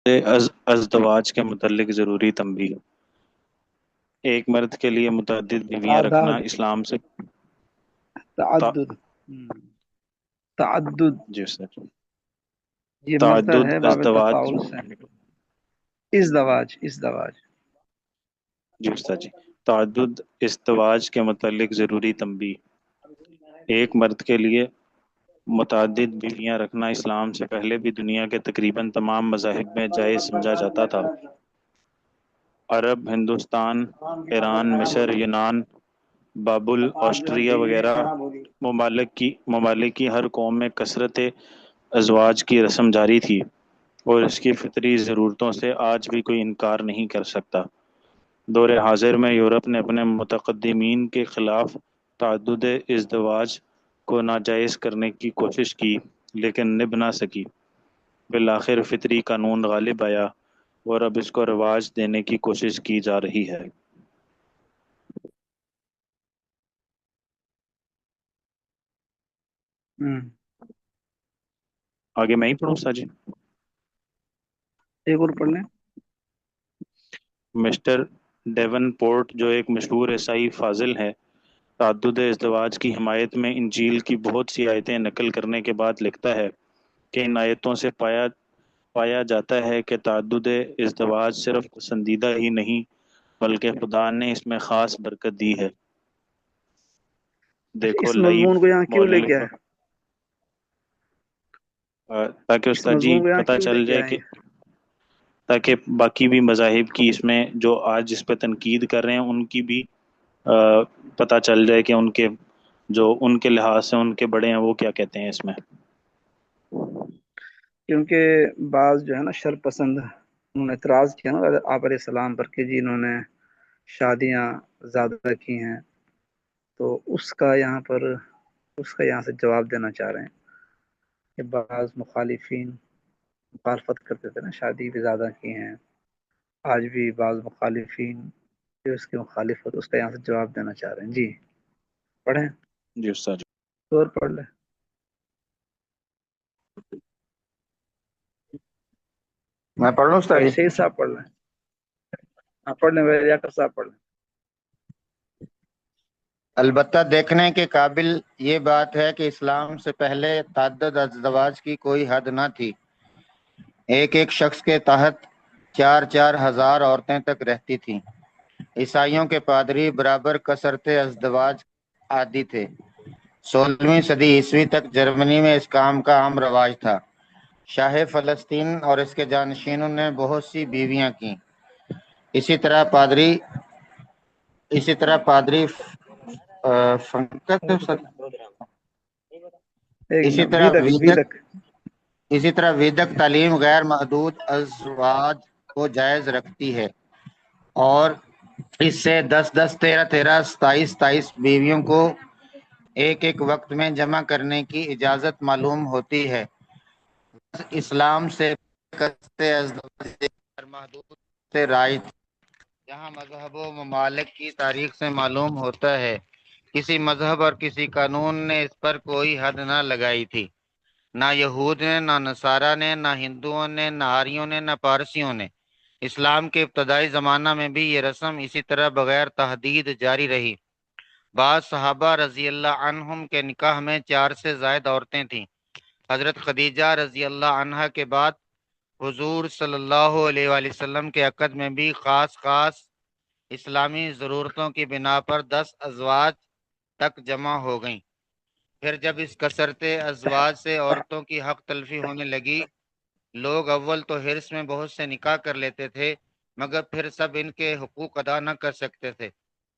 ازدواج کے متعلق ضروری تنبیہ۔ ایک مرد کے لیے متعدد بیویاں رکھنا تعداد اسلام سے تا... تعدد تعدد جی سر، یہ مصدر تعدد ہے باب ازدواج تفاعل سے۔ ازدواج جی استاد جی، تعدد ازدواج کے متعلق ضروری تنبیہ۔ ایک مرد کے لیے متعدد بیویاں رکھنا اسلام سے پہلے بھی دنیا کے تقریباً تمام مذاہب میں جائز سمجھا جاتا تھا۔ عرب، ہندوستان، ایران، مصر، یونان، بابل، آسٹریا وغیرہ ممالک کی ہر قوم میں کثرت ازواج کی رسم جاری تھی، اور اس کی فطری ضرورتوں سے آج بھی کوئی انکار نہیں کر سکتا۔ دور حاضر میں یورپ نے اپنے متقدمین کے خلاف تعدد ازدواج کو ناجائز کرنے کی کوشش کی، لیکن نبھ نہ سکی۔ بالآخر فطری قانون غالب آیا اور اب اس کو رواج دینے کی کوشش کی جا رہی ہے۔ آگے میں ہی پڑھوں سا جی؟ ایک اور پڑھ لیں۔ مسٹر ڈیون پورٹ، جو ایک مشہور عیسائی فاضل ہے، تعدد ازدواج کی حمایت میں انجیل کی بہت سی آیتیں نقل کرنے کے بعد لکھتا ہے کہ ان آیتوں سے پایا جاتا ہے کہ تعدد ازدواج صرف پسندیدہ ہی نہیں بلکہ خدا نے اس میں خاص برکت دی ہے۔ اچھا، دیکھو اس لائیو مضمون کو یہاں کیوں لے مولوی، کے آئے؟ تاکہ اس استاد جی مضمون کو یہاں پتہ کیوں لے چل کے جائے آئے کہ ہیں؟ تاکہ باقی بھی مذاہب کی اس میں جو آج اس پہ تنقید کر رہے ہیں ان کی بھی پتہ چل جائے کہ ان کے جو ان کے لحاظ سے ان کے بڑے ہیں وہ کیا کہتے ہیں اس میں۔ کیونکہ بعض جو ہے نا شر پسند، انہوں نے اعتراض کیا نا آپ علیہ السلام پر کہ جنہوں نے شادیاں زیادہ کی ہیں، تو اس کا یہاں سے جواب دینا چاہ رہے ہیں کہ بعض مخالفین مخالفت کرتے تھے نا، شادی بھی زیادہ کی ہیں، آج بھی بعض مخالفین جو اس کی مخالفت، اس کا یہاں سے جواب دینا چاہ رہے ہیں۔ جی پڑھیں، جی استاد جی۔ اور پڑھ لیں۔ میں پڑھ لوں استاد بھائی جی؟ شہید صاحب پڑھ لیں، آپ پڑھ لیں، بھائی لیاقت صاحب پڑھ لیں۔ البتہ دیکھنے کے قابل یہ بات ہے کہ اسلام سے پہلے تعدد ازدواج کی کوئی حد نہ تھی۔ ایک ایک شخص کے تحت 4,000 عورتیں تک رہتی تھیں۔ عیسائیوں کے پادری برابر کثرت ازدواج عادی تھے۔ 16ویں صدی عیسوی تک جرمنی میں اس کام کا عام رواج تھا۔ شاہ فلسطین اور اس کے جانشینوں نے بہت سی بیویاں کیں۔ اسی طرح پادری فنکت ایک اسی منٹ، طرح ویدک ویدک ویدک اسی طرح ویدک تعلیم غیر محدود ازواج کو جائز رکھتی ہے، اور اس سے 10 13 27 بیویوں کو ایک ایک وقت میں جمع کرنے کی اجازت معلوم ہوتی ہے۔ اسلام سے محدود سے رائج، جہاں مذہب و ممالک کی تاریخ سے معلوم ہوتا ہے کسی مذہب اور کسی قانون نے اس پر کوئی حد نہ لگائی تھی، نہ یہود نے، نہ نصارہ نے، نہ ہندوؤں نے، نہ آریوں نے، نہ پارسیوں نے۔ اسلام کے ابتدائی زمانہ میں بھی یہ رسم اسی طرح بغیر تحدید جاری رہی۔ بعض صحابہ رضی اللہ عنہم کے نکاح میں 4 سے زائد عورتیں تھیں۔ حضرت خدیجہ رضی اللہ عنہا کے بعد حضور صلی اللہ علیہ وآلہ وسلم کے عقد میں بھی خاص اسلامی ضرورتوں کی بنا پر 10 ازواج تک جمع ہو گئیں۔ پھر جب اس کثرت ازواج سے عورتوں کی حق تلفی ہونے لگی، لوگ اول تو حرص میں بہت سے نکاح کر لیتے تھے، مگر پھر سب ان کے حقوق ادا نہ کر سکتے تھے۔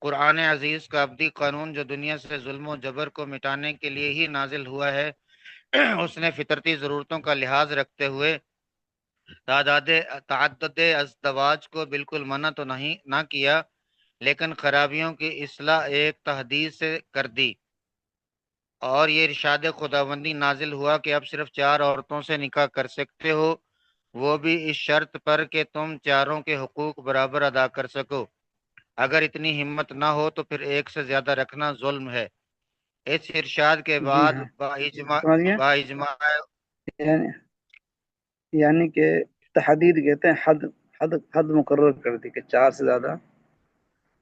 قرآن عزیز کا ابدی قانون جو دنیا سے ظلم و جبر کو مٹانے کے لیے ہی نازل ہوا ہے، اس نے فطرتی ضرورتوں کا لحاظ رکھتے ہوئے تعدد ازدواج کو بالکل منع تو نہیں نہ کیا، لیکن خرابیوں کی اصلاح ایک تحدید سے کر دی، اور یہ ارشاد خداوندی نازل ہوا کہ اب صرف 4 عورتوں سے نکاح کر سکتے ہو، وہ بھی اس شرط پر کہ تم چاروں کے حقوق برابر ادا کر سکو۔ اگر اتنی ہمت نہ ہو تو پھر ایک سے زیادہ رکھنا ظلم ہے۔ اس ارشاد کے جی بعد ہاں، باجماع سمجھ گئے؟ باجماع یعنی کہ تحدید کہتے ہیں، حد مقرر کر دی کہ 4 سے زیادہ.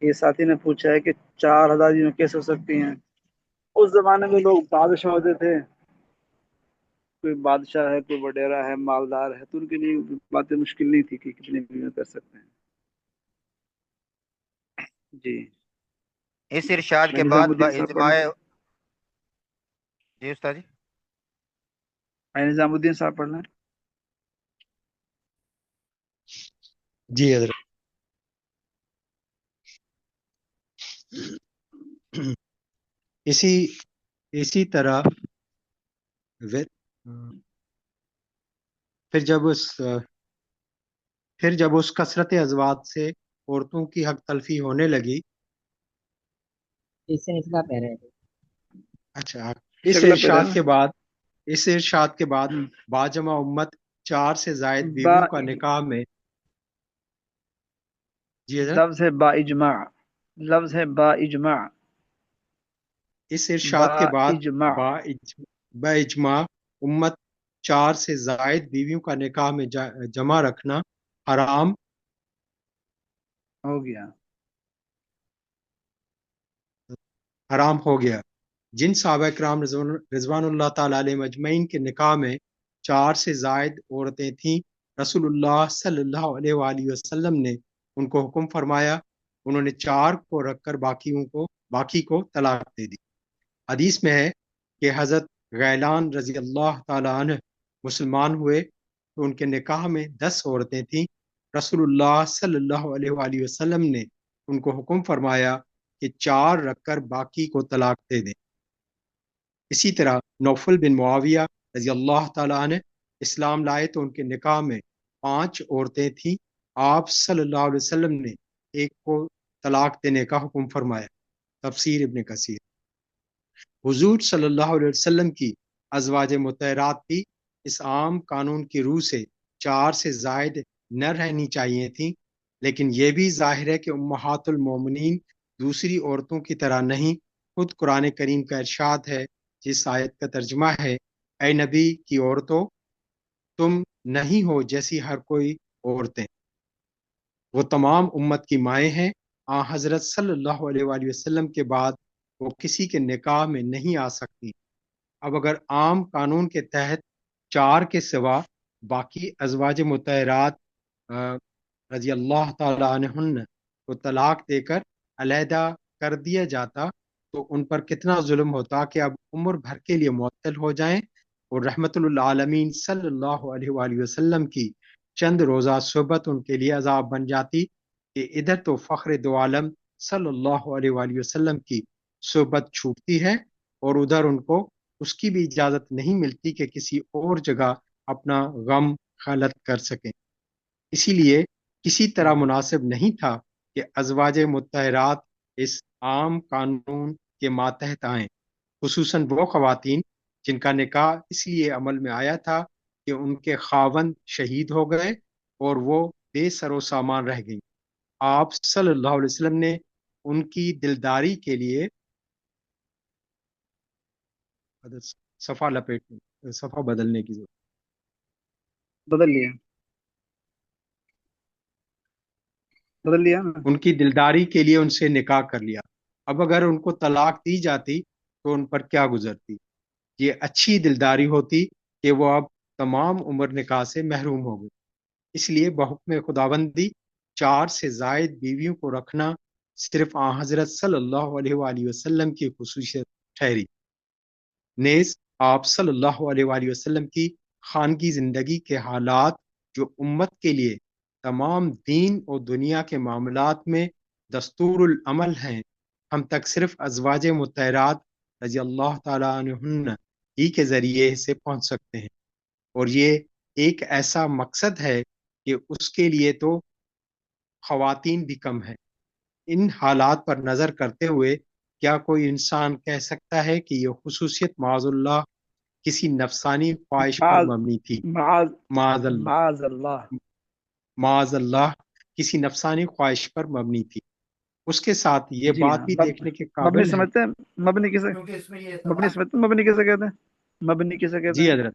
یہ ساتھی نے پوچھا ہے کہ 4000 یوں کیسے ہو سکتی ہیں؟ اس زمانے میں لوگ بادشاہ ہوتے تھے، کوئی بادشاہ ہے، کوئی وڈیرا ہے، مالدار ہے، تو ان کے لیے باتیں مشکل نہیں تھی کہ کتنے بھی کر سکتے ہیں. جی اس ارشاد کے نظام بعد الدین صاحب پڑھ اجماع. لیں. جی استاد جی. نظام الدین صاحب پڑھ لیں. جی حضرت. اسی طرح پھر جب اس کثرت ازواج سے عورتوں کی حق تلفی ہونے لگی. اس سے نسبت کہہ رہے تھے. اچھا، اس ارشاد کے بعد باجمع امت 4 سے زائد بیویوں کا نکاح میں. جی حضرت. لفظ ہے با اجماع. اس ارشاد کے بعد با اجماع امت 4 سے زائد بیویوں کا نکاح میں جمع رکھنا حرام ہو گیا. جن صحابہ کرام رضوان اللہ تعالی علیہ مجمعین کے نکاح میں 4 سے زائد عورتیں تھیں، رسول اللہ صلی اللہ علیہ وآلہ وسلم نے ان کو حکم فرمایا. انہوں نے 4 کو رکھ کر باقی کو طلاق دے دی. حدیث میں ہے کہ حضرت غیلان رضی اللہ تعالی عنہ مسلمان ہوئے تو ان کے نکاح میں 10 عورتیں تھیں. رسول اللہ صلی اللہ علیہ وآلہ وسلم نے ان کو حکم فرمایا کہ 4 رکھ کر باقی کو طلاق دے دیں. اسی طرح نوفل بن معاویہ رضی اللہ تعالی عنہ اسلام لائے تو ان کے نکاح میں 5 عورتیں تھیں. آپ صلی اللہ علیہ وسلم نے ایک کو طلاق دینے کا حکم فرمایا. تفسیر ابن کثیر. حضور صلی اللہ علیہ وسلم کی ازواج مطہرات بھی اس عام قانون کی روح سے 4 سے زائد نہ رہنی چاہیے تھیں، لیکن یہ بھی ظاہر ہے کہ امہات المومنین دوسری عورتوں کی طرح نہیں. خود قرآن کریم کا ارشاد ہے، جس آیت کا ترجمہ ہے، اے نبی کی عورتوں تم نہیں ہو جیسی ہر کوئی عورتیں، وہ تمام امت کی مائیں ہیں. حضرت صلی اللہ علیہ وآلہ وسلم کے بعد وہ کسی کے نکاح میں نہیں آ سکتی. اب اگر عام قانون کے تحت 4 کے سوا باقی ازواج مطہرات رضی اللہ تعالی عنہن کو طلاق دے کر علیحدہ کر دیا جاتا تو ان پر کتنا ظلم ہوتا کہ اب عمر بھر کے لیے معطل ہو جائیں اور رحمت للعالمین صلی اللہ علیہ وآلہ وسلم کی چند روزہ صحبت ان کے لیے عذاب بن جاتی کہ ادھر تو فخر دو عالم صلی اللہ علیہ وآلہ وسلم کی صحبت چھوٹتی ہے اور ادھر ان کو اس کی بھی اجازت نہیں ملتی کہ کسی اور جگہ اپنا غم خلط کر سکیں. اسی لیے کسی طرح مناسب نہیں تھا کہ ازواج مطہرات اس عام قانون کے ماتحت آئیں، خصوصاً وہ خواتین جن کا نکاح اس لیے عمل میں آیا تھا کہ ان کے خاوند شہید ہو گئے اور وہ بے سر و سامان رہ گئیں. آپ صلی اللہ علیہ وسلم نے ان کی دلداری کے لیے صفحہ بدلنے کی ضرورت بدل لیا ان کی دلداری کے لیے ان سے نکاح کر لیا. اب اگر ان کو طلاق دی جاتی تو ان پر کیا گزرتی؟ یہ اچھی دلداری ہوتی کہ وہ اب تمام عمر نکاح سے محروم ہو گئے. اس لیے بحکم خداوندی 4 سے زائد بیویوں کو رکھنا صرف حضرت صلی اللہ علیہ وآلہ وسلم کی خصوصیت ٹھہری. نیز آپ صلی اللہ علیہ وآلہ وسلم کی خانگی زندگی کے حالات جو امت کے لیے تمام دین اور دنیا کے معاملات میں دستور العمل ہیں، ہم تک صرف ازواج مطہرات رضی اللہ تعالیٰ عنہن ہی کے ذریعے سے پہنچ سکتے ہیں. اور یہ ایک ایسا مقصد ہے کہ اس کے لیے تو خواتین بھی کم ہیں. ان حالات پر نظر کرتے ہوئے کیا کوئی انسان کہہ سکتا ہے کہ یہ خصوصیت معاذ اللہ کسی نفسانی خواہش پر مبنی تھی؟ معاذ اللہ کسی نفسانی خواہش پر مبنی تھی. اس کے ساتھ یہ بات بھی دیکھنے کے قابل ہے. سمجھتے ہیں مبنی کیسے کہتے ہیں؟ جی حضرت.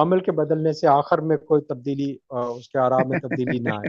عمل کے بدلنے سے آخر میں کوئی تبدیلی اس کے آراء میں تبدیلی نہ آئے.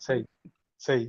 صحیح صحیح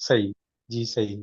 صحیح جی صحیح.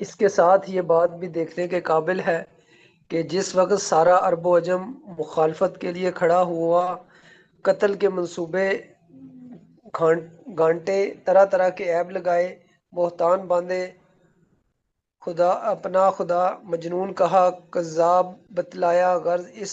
اس کے ساتھ یہ بات بھی دیکھنے کے قابل ہے کہ جس وقت سارا عرب و عجم مخالفت کے لیے کھڑا ہوا، قتل کے منصوبے گھانٹے، طرح طرح کے عیب لگائے، بہتان باندھے، خدا اپنا خدا مجنون کہا، کذاب بتلایا، غرض اس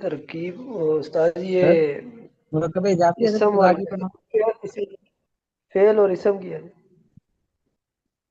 ترکیب استاد جی یہ سر مرکب اضافی حضرت اسم خدا اور کی پناہ. فعل اور اسم کی ہے.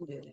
جی جی.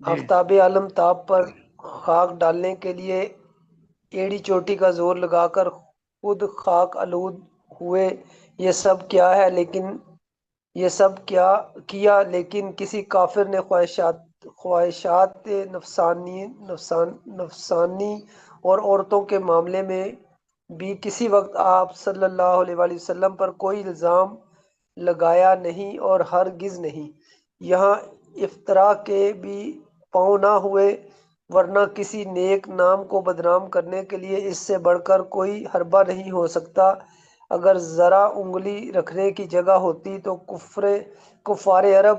آفتاب عالم تاب پر خاک ڈالنے کے لیے ایڑی چوٹی کا زور لگا کر خود خاک آلود ہوئے. یہ سب کیا ہے لیکن یہ سب کیا کیا لیکن کسی کافر نے خواہشات نفسانی اور عورتوں کے معاملے میں بھی کسی وقت آپ صلی اللہ علیہ وآلہ وسلم پر کوئی الزام لگایا نہیں اور ہرگز نہیں. یہاں افطرا کے بھی پاؤں نہ ہوئے، ورنہ کسی نیک نام کو بدنام کرنے کے لیے اس سے بڑھ کر کوئی حربہ نہیں ہو سکتا. اگر ذرا انگلی رکھنے کی جگہ ہوتی تو کفار عرب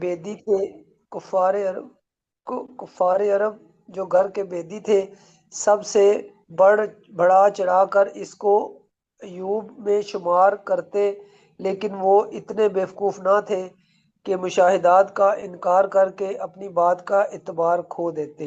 بیدی تھے کفار عرب جو گھر کے بیدی تھے سب سے بڑھا چڑھا کر اس کو ایوب میں شمار کرتے، لیکن وہ اتنے بیوقوف نہ تھے کہ مشاہدات کا انکار کر کے اپنی بات کا اعتبار کھو دیتے.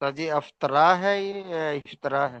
تو جی افطرا ہے یہ یا افطرا ہے؟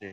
جی.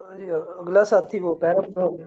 جی، اگلا ساتھی وہ پیرا پورا ہو گیا.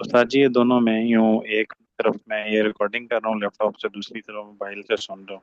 استاد جی یہ دونوں میں یوں ایک طرف میں یہ ریکارڈنگ کر رہا ہوں لیپ ٹاپ سے، دوسری طرف موبائل سے سن رہا ہوں.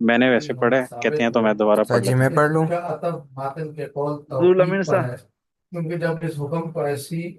میں نے ویسے پڑھے کہتے ہیں تو میں دوبارہ پڑھ جی لیتا میں ہوں. پڑھ لوں. ذوال امین صاحب, کیونکہ جب اس حکم کو ایسی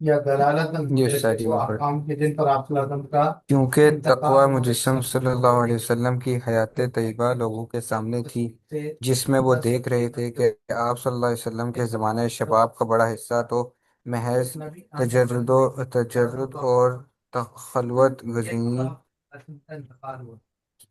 یا دلالت احکام کے جن پر آپ صلی اللہ علیہ وسلم کا کیونکہ تقوی مجسم صلی اللہ علیہ وسلم کی حیات طیبہ لوگوں کے سامنے تھی، جس میں وہ دیکھ رہے تھے کہ آپ صلی اللہ علیہ وسلم کے زمانے شباب کا بڑا حصہ تو محض تجرد اور خلوت گزینی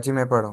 جی میں پڑھوں.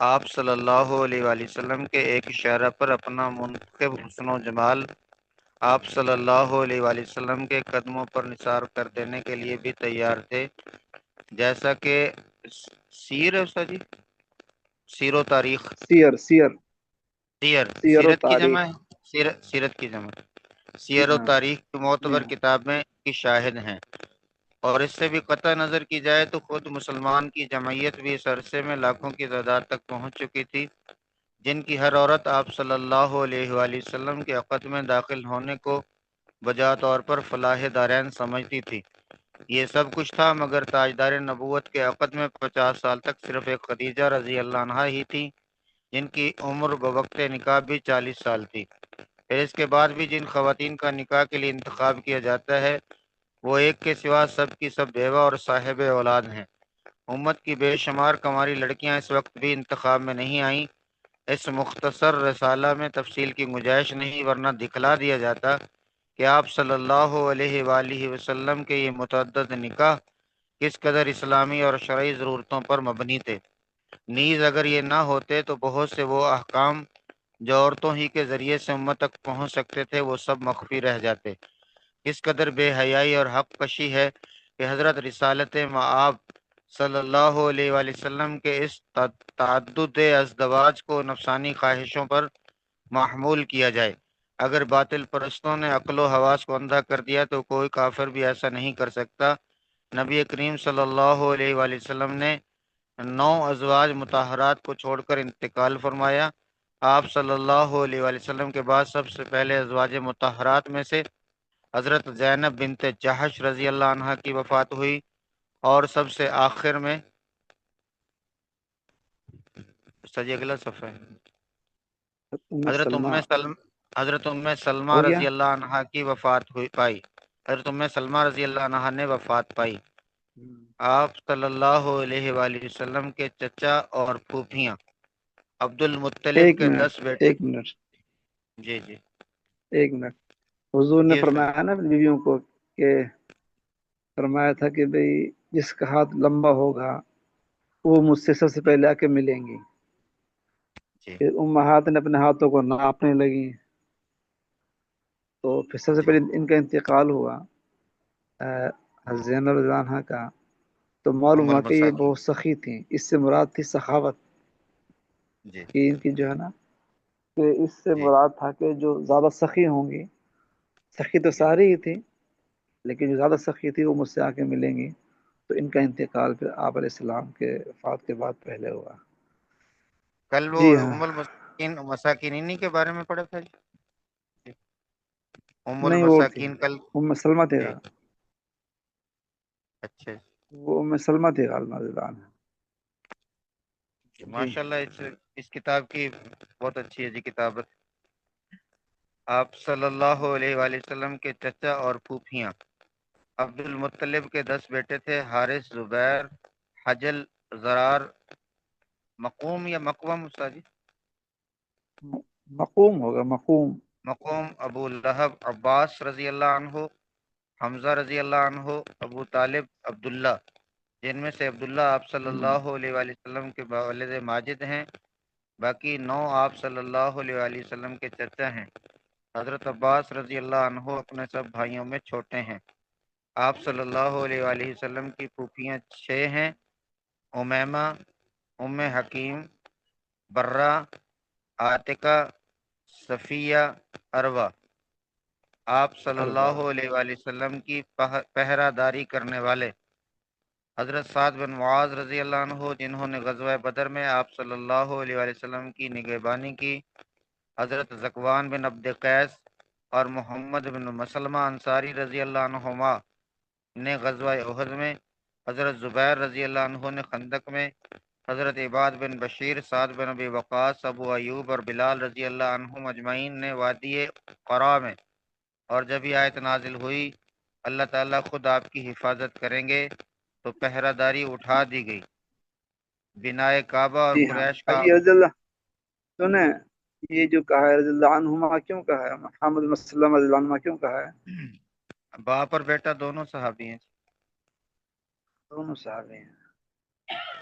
آپ صلی اللہ علیہ وآلہ وسلم کے ایک اشارہ پر اپنا منتخب حسن و جمال آپ صلی اللہ علیہ وآلہ وسلم کے قدموں پر نثار کر دینے کے لیے بھی تیار تھے، جیسا کہ سیر ہے استاد جی، سیر و تاریخ، سیر سیر سیر و سیرت کی جمع تاریخ، ہے، سیرت کی جمع، جی سیر و ہاں تاریخ کی جی معتبر ہاں کتاب میں کی شاہد ہیں، اور اس سے بھی قطع نظر کی جائے تو خود مسلمان کی جمعیت بھی اس عرصے میں لاکھوں کی تعداد تک پہنچ چکی تھی، جن کی ہر عورت آپ صلی اللہ علیہ وآلہ وسلم کے عقد میں داخل ہونے کو بجا طور پر فلاح دارین سمجھتی تھی۔ یہ سب کچھ تھا مگر تاجدار نبوت کے عقد میں 50 سال تک صرف ایک خدیجہ رضی اللہ عنہا ہی تھی، جن کی عمر بوقت نکاح بھی 40 سال تھی۔ پھر اس کے بعد بھی جن خواتین کا نکاح کے لیے انتخاب کیا جاتا ہے وہ ایک کے سوا سب کی سب بیوہ اور صاحب اولاد ہیں۔ امت کی بے شمار کنواری لڑکیاں اس وقت بھی انتخاب میں نہیں آئیں۔ اس مختصر رسالہ میں تفصیل کی گنجائش نہیں، ورنہ دکھلا دیا جاتا کہ آپ صلی اللہ علیہ وآلہ وسلم کے یہ متعدد نکاح کس قدر اسلامی اور شرعی ضرورتوں پر مبنی تھے۔ نیز اگر یہ نہ ہوتے تو بہت سے وہ احکام جو عورتوں ہی کے ذریعے سے امت تک پہنچ سکتے تھے وہ سب مخفی رہ جاتے۔ کس قدر بے حیائی اور حق کشی ہے کہ حضرت رسالت مآب صلی اللہ علیہ وآلہ وسلم کے اس تعدد ازدواج کو نفسانی خواہشوں پر محمول کیا جائے۔ اگر باطل پرستوں نے عقل و حواس کو اندھا کر دیا تو کوئی کافر بھی ایسا نہیں کر سکتا۔ نبی کریم صلی اللہ علیہ وآلہ وسلم نے 9 ازواج مطہرات کو چھوڑ کر انتقال فرمایا۔ آپ صلی اللہ علیہ وآلہ وسلم کے بعد سب سے پہلے ازواج مطہرات میں سے حضرت زینب بنت جہش رضی اللہ عنہ کی وفات ہوئی، اور سب سے آخر میں اگلا صفحہ ہے، ام حضرت سلمہ حضرت ام سلمہ ہو گیا۔ رضی اللہ عنہ کی وفات پائی، حضرت ام سلمہ رضی اللہ عنہ نے وفات پائی۔ آپ صلی اللہ علیہ وآلہ وسلم کے چچا اور پھوپھیاں عبد المطلب ایک کے منٹ 10 بیٹے۔ ایک منٹ جی جی ایک منٹ، حضور نے جی سر، فرمایا نا اپنی بیویوں کو کہ فرمایا تھا کہ بھئی جس کا ہاتھ لمبا ہوگا وہ مجھ سے سب سے پہلے آ کے ملیں گی۔ جی پھر امہات نے اپنے ہاتھوں کو ناپنے لگی، تو پھر سب سے جی پہلے ان کا انتقال ہوا حضرت زینب رضی اللہ عنہا کا، تو معلوم ام ہوا کہ یہ المساکین، بہت سخی تھیں۔ اس سے مراد تھی سخاوت، جی کہ ان کی جو ہے نا، کہ اس سے جی مراد تھا کہ جو زیادہ سخی ہوں گی، سخی تو جی۔ ساری ہی تھی لیکن جو زیادہ سخی تھی وہ مجھ سے آ کے ملیں گی۔ تو ان کا انتقال پھر آپ علیہ السلام کے وفات کے بعد پہلے ہوا۔ کل وہ جی ہاں، ام المساکین مساکین انہی کے بارے میں پڑھا تھا جی، ام نہیں وہ تھی المساکین کل، ام سلمہ تھی، جی اچھا وہ ام سلمہ تھی غالباً رضی اللہ عنہا۔ جی، جی ماشاء اللہ اس کتاب کی بہت اچھی ہے جی کتابت۔ آپ صلی اللہ علیہ وآلہ وسلم کے چچا اور پھوپھیاں عبد المطلب کے 10 بیٹے تھے، حارث، زبیر، حجل، زرار، مقوم یا مقوم استاد جی؟ مقوم ہوگا، مقوم۔ مقوم، ابو لہب، عباس رضی اللہ عنہ، حمزہ رضی اللہ عنہ، ابو طالب، عبداللہ، جن میں سے عبداللہ آپ صلی اللہ علیہ وآلہ وسلم کے والد ماجد ہیں، باقی 9 آپ صلی اللہ علیہ وآلہ وسلم کے چچا ہیں۔ حضرت عباس رضی اللہ عنہ اپنے سب بھائیوں میں چھوٹے ہیں۔ آپ صلی اللہ علیہ وآلہ وسلم کی پھوپھیاں 6 ہیں، امیمہ، ام حکیم، برہ، عاتقہ، صفیہ، عروہ۔ آپ صلی اربع، اللہ علیہ وآلہ وسلم کی پہرہ داری کرنے والے حضرت سعد بن معاذ رضی اللہ عنہ، جنہوں نے غزوہ بدر میں آپ صلی اللہ علیہ وآلہ وسلم کی نگہبانی کی، حضرت ذکوان بن عبد قیس اور محمد بن مسلمہ انصاری رضی اللہ عنہما نے غزوہ احد میں، حضرت زبیر رضی اللہ عنہ نے خندق میں، حضرت عباد بن بشیر، سعد بن ابی وقاص، ابو ایوب اور بلال رضی اللہ عنہم اجمعین نے وادی قرا میں۔ اور جب یہ آیت نازل ہوئی اللہ تعالیٰ خود آپ کی حفاظت کریں گے، تو پہرہ داری اٹھا دی گئی۔ بنائے کعبہ اور جی ہاں۔ قریش کا، ابھی رضی اللہ سنیں، یہ جو کہا ہے رضی اللہ عنہما کیوں کہا ہے، محمد بن مسلم رضی اللہ عنہما کیوں کہا ہے؟ باپ اور بیٹا دونوں صحابی ہیں۔ دونوں صحابی ہیں۔